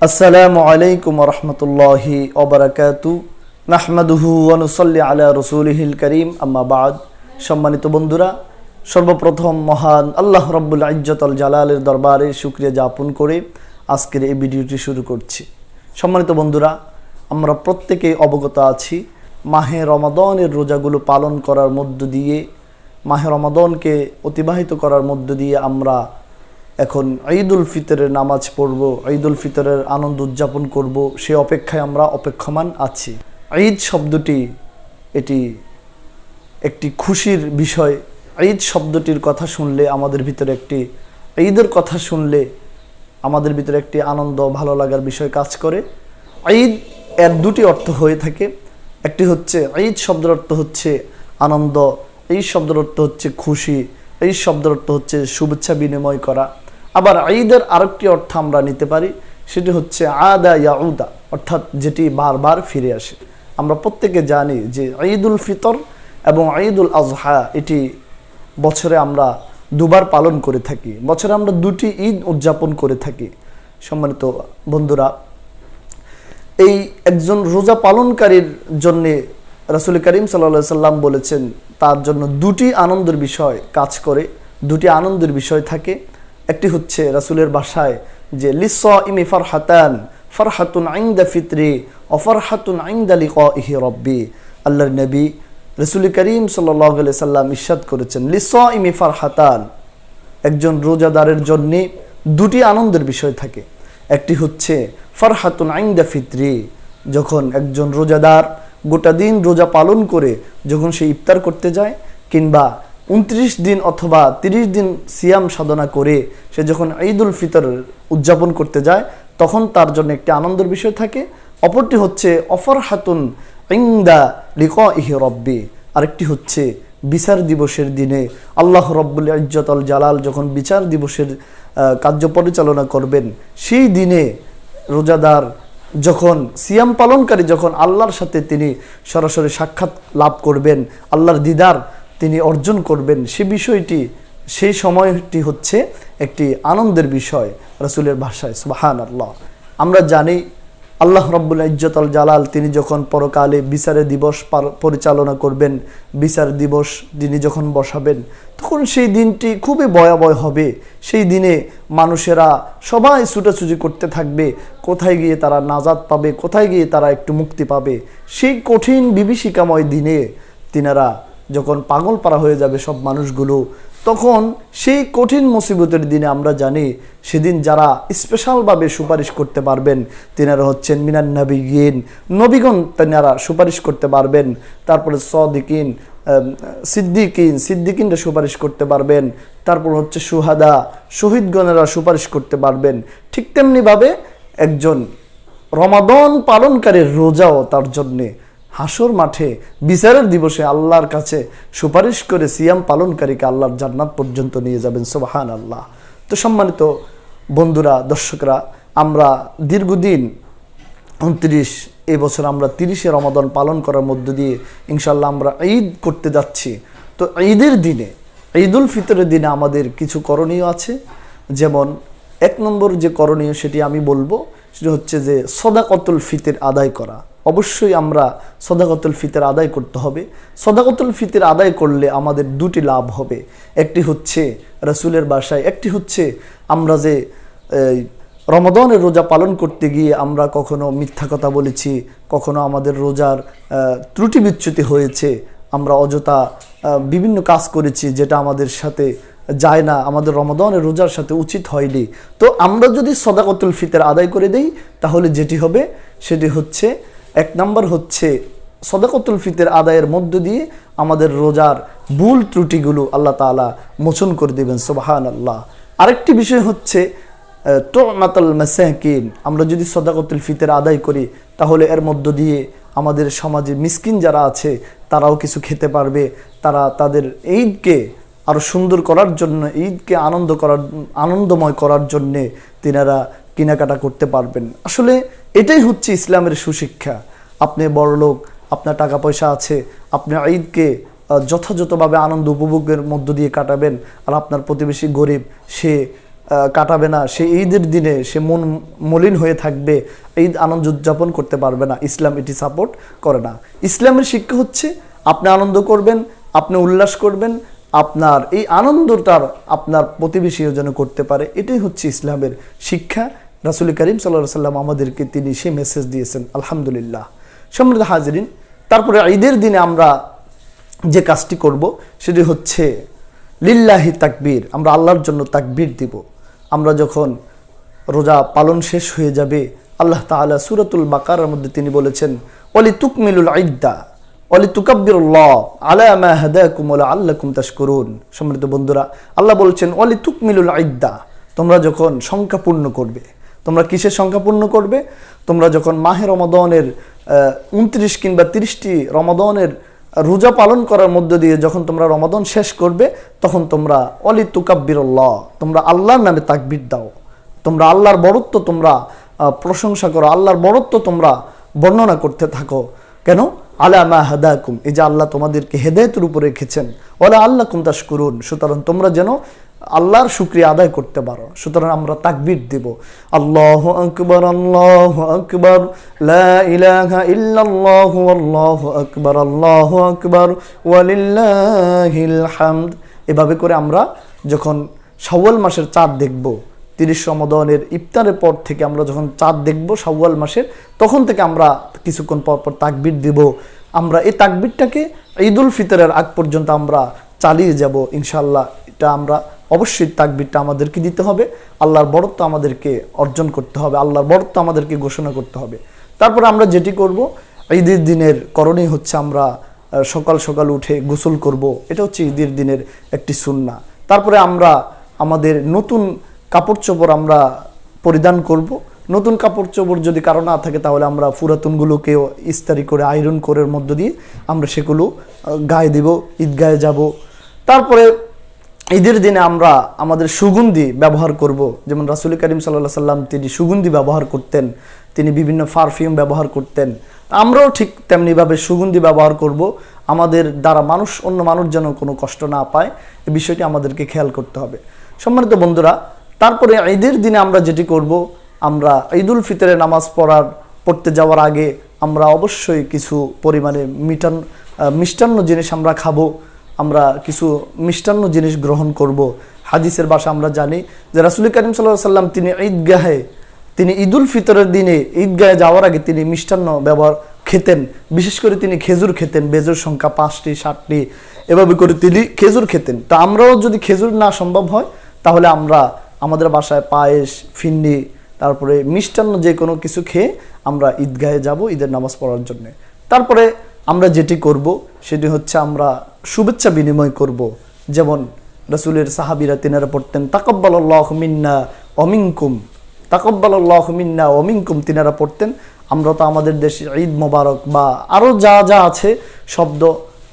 আসসালামু আলাইকুম রহমতুল্লাহি ওবারাকাতু নাহমাদুহু ওয়া নুসাল্লি আলা রাসূলিহিল কারীম আম্মা বাদ। সম্মানিত বন্ধুরা, সর্বপ্রথম মহান আল্লাহ রাব্বুল ইজ্জত আল জালালের দরবারে শুকরিয়া জ্ঞাপন করে আজকের এই ভিডিওটি শুরু করছি। সম্মানিত বন্ধুরা, আমরা প্রত্যেকেই অবগত আছি মাহে রমাদানের রোজাগুলো পালন করার মধ্য দিয়ে, মাহে রমাদানকে অতিবাহিত করার মধ্য দিয়ে আমরা এখন ঈদুল ফিতরের নামাজ পড়ব, ঈদুল ফিতরের আনন্দ উদযাপন করব, সে অপেক্ষায় আমরা অপেক্ষমান আছি। ঈদ শব্দটি এটি একটি খুশির বিষয়। ঈদ শব্দটির কথা শুনলে আমাদের ভিতরে ঈদের কথা শুনলে আমাদের ভিতরে একটি আনন্দ ভালো লাগার বিষয় কাজ করে। ঈদ এর দুটি অর্থ হয়ে থাকে। একটি হচ্ছে ঈদ শব্দের অর্থ হচ্ছে আনন্দ, এই শব্দের অর্থ হচ্ছে খুশি, এই শব্দের অর্থ হচ্ছে শুভেচ্ছা বিনিময় করা। আবার ঈদের আরেকটি অর্থ আমরা নিতে পারি, সেটি হচ্ছে আদা ইয়াউদা, অর্থাৎ যেটি বারবার ফিরে আসে। আমরা প্রত্যেকে জানি যে ঈদুল ফিতর এবং ঈদুল আজহা এটি বছরে আমরা দুবার পালন করে থাকি, বছরে আমরা দুটি ঈদ উদযাপন করে থাকি। সম্মানিত বন্ধুরা, এই একজন রোজা পালনকারীর জন্যে রাসূল করিম সাল্লাল্লাহু আলাইহি সাল্লাম বলেছেন তার জন্য দুটি আনন্দের বিষয় কাজ করে, দুটি আনন্দের বিষয় থাকে। একটি হচ্ছে রাসূলের ভাষায় যে লিসাইমি ফারহাতান, ফারহাতুন ইনদা ফিতরি ওয়া ফারহাতুন ইনদা লিকাইহি রাব্বি। আল্লাহর নবী রাসূল করিম সাল্লাল্লাহু আলাইহি সাল্লাম ইরশাদ করেছেন লিসাইমি ফারহাতান, একজন রোজাদারের জন্য দুটি আনন্দের বিষয় থাকে। একটি হচ্ছে ফারহাতুন ইনদা ফিতরি, যখন একজন রোজাদার গোটা দিন রোজা পালন করে যখন সে ইফতার করতে যায়, কিংবা 29 দিন অথবা 30 দিন সিয়াম সাধনা করে সে যখন ঈদুল ফিতর উদযাপন করতে যায়, তখন তার জন্য একটি আনন্দের বিষয় থাকে। অপরটি হচ্ছে অফরহাতুন ইনদা লিকাইহি রাব্বি, আরেকটি হচ্ছে বিচার দিবসের দিনে আল্লাহ রাব্বুল ইজ্জত আল জালাল যখন বিচার দিবসের কার্য পরিচালনা করবেন, সেই দিনে রোজাদার যখন সিয়াম পালনকারী যখন আল্লাহর সাথে তিনি সরাসরি সাক্ষাৎ লাভ করবেন, আল্লাহর দিদার তিনি অর্জন করবেন, সেই সময়টি হচ্ছে একটি আনন্দের বিষয় রাসূলের ভাষায়। সুবহানাল্লাহ। আমরা জানি আল্লাহ রাব্বুল ইজ্জত আল জালাল তিনি যখন পরকালে বিচারের দিবস পরিচালনা করবেন, বিচার দিবস তিনি যখন বসাবেন, তখন সেই দিনটি খুবই ভয়াবহ হবে। সেই দিনে মানুষেরা সবাই ছুটাছুটি করতে থাকবে, কোথায় গিয়ে তারা নাজাত পাবে, কোথায় গিয়ে তারা একটু মুক্তি পাবে। সেই কঠিন বিভীষিকাময় দিনে তিনারা যখন পাগল পারা হয়ে যাবে সব মানুষগুলো, তখন সেই কঠিন মুসিবতের দিনে আমরা জানি সেদিন যারা স্পেশালভাবে সুপারিশ করতে পারবেন তিনারা হচ্ছেন মিনান নবিয়্যিন, নবীগণ তিনারা সুপারিশ করতে পারবেন। তারপরে সাদিকিন, সিদ্দিকিনরা সুপারিশ করতে পারবেন। তারপর হচ্ছে শুহাদা, শহীদগণেরা সুপারিশ করতে পারবেন। ঠিক তেমনিভাবে একজন রমাদান পালনকারীর রোজাও তার জন্যে হাসর মাঠে বিচারের দিবসে আল্লাহর কাছে সুপারিশ করে সিয়াম পালনকারীকে আল্লাহর জান্নাত পর্যন্ত নিয়ে যাবেন। সুবহানাল্লাহ। তো সম্মানিত বন্ধুরা, দর্শকরা, আমরা দীর্ঘদিন 29 এই বছর আমরা 30 রমাদান পালন করার মধ্য দিয়ে ইনশাআল্লাহ আমরা ঈদ করতে যাচ্ছি। তো ঈদের দিনে, ঈদুল ফিতরের দিনে আমাদের কিছু করণীয় আছে। যেমন 1 নম্বর যে করণীয় সেটি আমি বলবো, সেটা হচ্ছে যে সদাকাতুল ফিতর আদায় করা। অবশ্যই আমরা সদাকাতুল ফিতর আদায় করতে হবে। সদাকাতুল ফিতর আদায় করলে আমাদের দুটি লাভ হবে। একটি হচ্ছে রাসূলের ভাষায়, একটি হচ্ছে আমরা যে রমাদানের রোজা পালন করতে গিয়ে আমরা কখনো মিথ্যা কথা বলেছি, কখনো আমাদের রোজার ত্রুটি বিচ্যুতি হয়েছে, আমরা অযথা বিভিন্ন কাজ করেছি যেটা আমাদের সাথে যায় না, আমাদের রমাদানের রোজার সাথে উচিত হয়নি। তো আমরা যদি সদাকাতুল ফিতর আদায় করে দেই, তাহলে যেটি হবে সেটি হচ্ছে 1 নম্বর হচ্ছে সদাকাতুল ফিতর আদায়ের মধ্য দিয়ে আমাদের রোজার ভুল ত্রুটিগুলো আল্লাহ তাআলা মোচন করে দেবেন। সুবহানাল্লাহ। আরেকটি বিষয় হচ্ছে তু'মাতুল মাসাকিন, আমরা যদি সদাকাতুল ফিতর আদায় করি তাহলে এর মধ্য দিয়ে আমাদের সমাজে মিসকিন যারা আছে তারাও কিছু খেতে পারবে। তারা তাদের ঈদকে আরও সুন্দর করার জন্য, ঈদকে আনন্দময় করার জন্যে তিনারা কেনাকাটা করতে পারবেন। আসলে এটাই হচ্ছে ইসলামের সুশিক্ষা। আপনি বড়লোক, আপনার টাকা পয়সা আছে, আপনি ঈদকে যথাযথভাবে আনন্দ উপভোগের মধ্য দিয়ে কাটাবেন, আর আপনার প্রতিবেশী গরিব, সে কাটাবে না, সে ঈদের দিনে সে মন মলিন হয়ে থাকবে, ঈদ আনন্দ উদযাপন করতে পারবে না। ইসলাম এটি সাপোর্ট করে না। ইসলামের শিক্ষা হচ্ছে আপনি আনন্দ করবেন, আপনি উল্লাস করবেন, আপনার এই আনন্দটার আপনার প্রতিবেশীও যেন করতে পারে। এটাই হচ্ছে ইসলামের শিক্ষা। রাসূল করিম সাল্লাল্লাহু আলাইহি সাল্লাম আমাদেরকে তিনি সেই মেসেজ দিয়েছেন। আলহামদুলিল্লাহ। সম্মানিত হাজিরিন, তারপরে ঈদের দিনে আমরা যে কাজটি করব সেটি হচ্ছে লিল্লাহি তাকবীর। আমরা আল্লাহর জন্য তাকবীর দিব। আমরা যখন রোজা পালন শেষ হয়ে যাবে, আল্লাহ তাআলা সূরাতুল বাকারার মধ্যে তিনি বলেছেন ওয়ালি তুকমিলুল ইদ্দা ওয়ালি তুকাব্বিরুল্লাহ আলা মা হাদাকুম ওয়া লাআল্লাকুম তাশকুরুন। সম্মানিত বন্ধুরা, আল্লাহ বলছেন ওয়ালি তুকমিলুল ইদ্দা, তোমরা যখন সংখ্যা পূর্ণ করবে। তোমরা কিসের সংখ্যা পূর্ণ করবে? তোমরা যখন মাহে রমাদানের 29 কিংবা 30টি রমাদানের রোজা পালন করার মধ্য দিয়ে যখন তোমরা রমাদান শেষ করবে, তখন তোমরা ওয়ালি তুকাব্বিরুল্লাহ, তোমরা আল্লাহর নামে তাকবীর দাও। তোমরা আল্লাহর বড়ত্ব তোমরা প্রশংসা করো, আল্লাহর বড়ত্ব তোমরা বর্ণনা করতে থাকো। কেন? আলা মা হাদাকুম, এই যে আল্লাহ তোমাদেরকে হেদায়েতের উপরে রেখেছেন, ওয়ালা আল্লাকুম তাশকুরুন, সুতরাং তোমরা যেন আল্লাহর শুকরিয়া আদায় করতে পারো। সুতরাং আমরা তাকবীর দিব, আল্লাহু আকবার আল্লাহু আকবার লা ইলাহা ইল্লাল্লাহু আল্লাহু আকবার ওয়ালিল্লাহিল হামদ। এভাবে করে আমরা যখন শাওয়াল মাসের চাঁদ দেখব, 30 রমাদানের ইফতারের পর থেকে আমরা যখন চাঁদ দেখব শাওয়াল মাসের, তখন থেকে আমরা কিছুক্ষণ পর পর তাকবীর দিব। আমরা এই তাকবীরটাকে ঈদুল ফিতরের আগ পর্যন্ত আমরা চালিয়ে যাব ইনশাআল্লাহ। এটা আমরা অবশ্যই তাকবীরটা আমাদেরকে দিতে হবে। আল্লাহর বড়ত্ব আমাদেরকে অর্জন করতে হবে, আল্লাহর বড়ত্ব আমাদেরকে ঘোষণা করতে হবে। তারপরে আমরা যেটি করব, ঈদের দিনের করণীয় হচ্ছে আমরা সকাল সকাল উঠে গোসল করব। এটা হচ্ছে ঈদের দিনের একটি সুন্নাহ। তারপরে আমরা আমাদের নতুন কাপড় চোপড় আমরা পরিধান করব। নতুন কাপড় চোপড় যদি কারো না থাকে, তাহলে আমরা পুরাতনগুলোকে ইস্তারি করে আয়রন করার মধ্য দিয়ে আমরা সেগুলো গায়ে দিব, ঈদগাহে যাব। তারপরে ঈদের দিনে আমরা আমাদের সুগন্ধি ব্যবহার করব। যেমন রাসূল করিম সাল্লাল্লাহু আলাইহি সাল্লাম তিনি সুগন্ধি ব্যবহার করতেন, তিনি বিভিন্ন পারফিউম ব্যবহার করতেন। আমরাও ঠিক তেমনিভাবে সুগন্ধি ব্যবহার করব। আমাদের দ্বারা অন্য মানুষ যেন কোনো কষ্ট না পায়, এই বিষয়টি আমাদেরকে খেয়াল করতে হবে। সম্মানিত বন্ধুরা, তারপরে ঈদের দিনে আমরা যেটি করব, আমরা ঈদুল ফিতরের নামাজ পড়তে যাওয়ার আগে আমরা অবশ্যই কিছু পরিমাণে মিষ্টান্ন জিনিস আমরা খাবো। আমরা কিছু মিষ্টান্ন জিনিস গ্রহণ করব। হাদিসের ভাষা আমরা জানি যে রাসূল করিম সাল্লাল্লাহু আলাইহি সাল্লাম তিনি ঈদুল ফিতরের দিনে ঈদগাহে যাওয়ার আগে তিনি মিষ্টান্ন খেতেন। বিশেষ করে তিনি খেজুর খেতেন, বেজোর সংখ্যা 5টি 7টি, এভাবে করে তিনি খেজুর খেতেন। তা আমরাও যদি খেজুর না সম্ভব হয়, তাহলে আমরা আমাদের বাসায় পায়েস, ফিন্নি, তারপরে মিষ্টান্ন যে কোনো কিছু খেয়ে আমরা ঈদগাহে যাব ঈদের নামাজ পড়ার জন্য। তারপরে আমরা যেটি করব সেটি হচ্ছে আমরা শুভেচ্ছা বিনিময় করব। যেমন রাসূলের সাহাবীরা তিনারা পড়তেন তাকাব্বালাল্লাহু মিন্না ওয়া মিনকুম, তাকাব্বালাল্লাহু মিন্না ওয়া মিনকুম তিনারা পড়তেন। আমরা তো আমাদের দেশে ঈদ মোবারক বা আরও যা যা আছে শব্দ,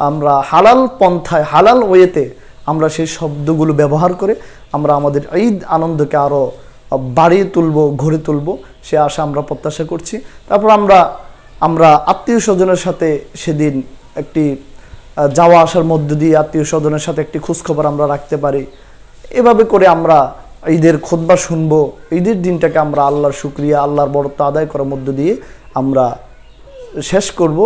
আমরা হালাল পন্থায় হালাল ওয়েতে আমরা সেই শব্দগুলো ব্যবহার করে আমরা আমাদের ঈদ আনন্দকে আরও বাড়িয়ে তুলব, গড়ে তুলব, সে আশা আমরা প্রত্যাশা করছি। তারপর আমরা আত্মীয় স্বজনের সাথে সেদিন একটি যাওয়া আসার মধ্য দিয়ে আত্মীয় স্বজনের সাথে একটি খোঁজখবর আমরা রাখতে পারি। এভাবে করে আমরা ঈদের খুতবা শুনবো। ঈদের দিনটাকে আমরা আল্লাহর শুকরিয়া, আল্লাহর বড়ত্ব আদায় করার মধ্য দিয়ে আমরা শেষ করব।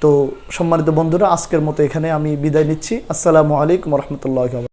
তো সম্মানিত বন্ধুরা, আজকের মতো এখানে আমি বিদায় নিচ্ছি। আসসালামু আলাইকুম ওয়া রাহমাতুল্লাহি।